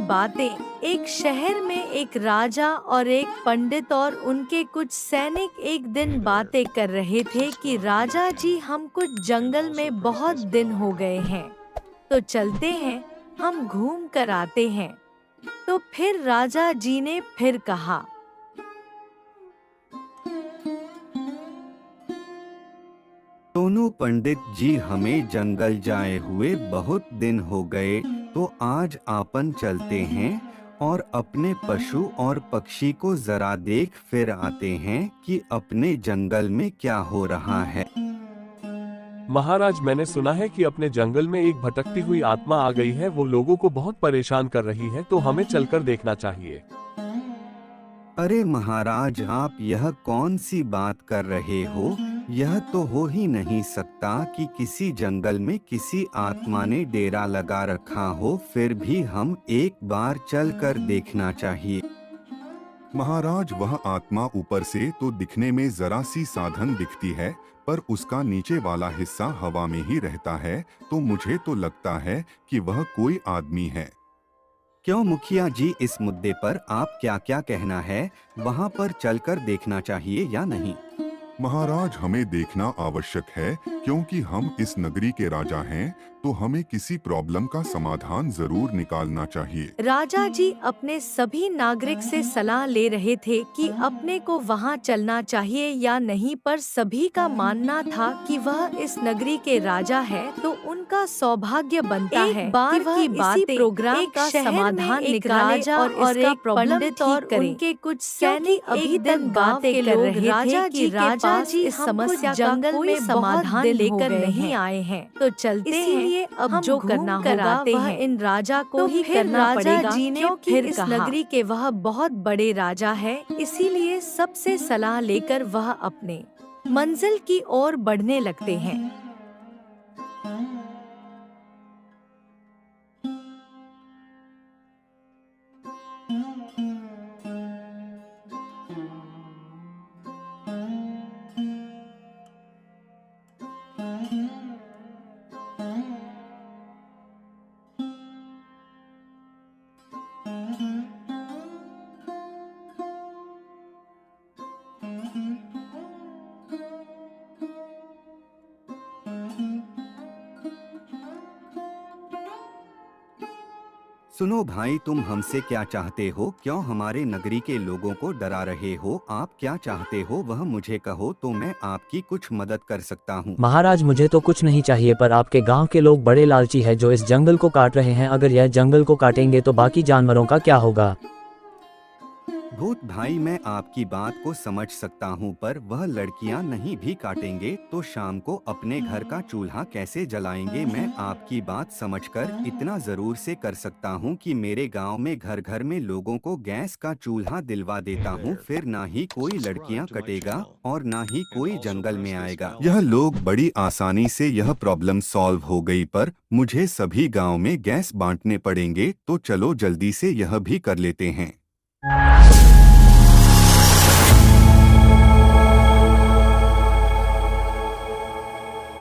बातें। एक शहर में एक राजा और एक पंडित और उनके कुछ सैनिक एक दिन बातें कर रहे थे कि राजा जी, हम कुछ जंगल में बहुत दिन हो गए हैं, तो चलते हैं, हम घूम कर आते हैं। तो फिर राजा जी ने फिर कहा, दोनों पंडित जी, हमें जंगल जाए हुए बहुत दिन हो गए, तो आज आपन चलते हैं और अपने पशु और पक्षी को जरा देख फिर आते हैं कि अपने जंगल में क्या हो रहा है। महाराज, मैंने सुना है कि अपने जंगल में एक भटकती हुई आत्मा आ गई है। वो लोगों को बहुत परेशान कर रही है, तो हमें चलकर देखना चाहिए। अरे महाराज, आप यह कौन सी बात कर रहे हो? यह तो हो ही नहीं सकता कि किसी जंगल में किसी आत्मा ने डेरा लगा रखा हो। फिर भी हम एक बार चलकर देखना चाहिए। महाराज, वह आत्मा ऊपर से तो दिखने में जरा सी साधारण दिखती है, पर उसका नीचे वाला हिस्सा हवा में ही रहता है, तो मुझे तो लगता है कि वह कोई आदमी है। क्यों मुखिया जी, इस मुद्दे पर आप क्या क्या कहना है? वहाँ पर चलकर देखना चाहिए या नहीं? महाराज, हमें देखना आवश्यक है, क्योंकि हम इस नगरी के राजा हैं, तो हमें किसी प्रॉब्लम का समाधान जरूर निकालना चाहिए। राजा जी अपने सभी नागरिक से सलाह ले रहे थे कि अपने को वहां चलना चाहिए या नहीं, पर सभी का मानना था कि वह इस नगरी के राजा है, तो उनका सौभाग्य बनता है बार की बातें प्रोग्राम का समाधान निकाले और एक पंडित और उनके कुछ सैनिक अभी तक बातें कर रहे थे कि राजा जी इस समस्या जंगल में समाधान लेकर नहीं आए हैं, तो चलते हैं। अब जो करना होगा वह इन राजा को ही करना पड़ेगा, क्योंकि इस नगरी के वह बहुत बड़े राजा है। इसीलिए सबसे सलाह लेकर वह अपने मंजिल की ओर बढ़ने लगते हैं। सुनो भाई, तुम हमसे क्या चाहते हो? क्यों हमारे नगरी के लोगों को डरा रहे हो? आप क्या चाहते हो वह मुझे कहो, तो मैं आपकी कुछ मदद कर सकता हूँ। महाराज, मुझे तो कुछ नहीं चाहिए, पर आपके गांव के लोग बड़े लालची हैं जो इस जंगल को काट रहे हैं। अगर यह जंगल को काटेंगे तो बाकी जानवरों का क्या होगा? भूत भाई, मैं आपकी बात को समझ सकता हूँ, पर वह लड़कियाँ नहीं भी काटेंगे तो शाम को अपने घर का चूल्हा कैसे जलाएंगे? मैं आपकी बात समझकर इतना जरूर से कर सकता हूँ कि मेरे गांव में घर घर में लोगों को गैस का चूल्हा दिलवा देता हूँ। फिर ना ही कोई लड़कियाँ कटेगा और ना ही कोई जंगल में आएगा। यह लोग बड़ी आसानी से यह प्रॉब्लम सॉल्व हो गई, पर मुझे सभी गांव में गैस बांटने पड़ेंगे, तो चलो जल्दी से यह भी कर लेते हैं।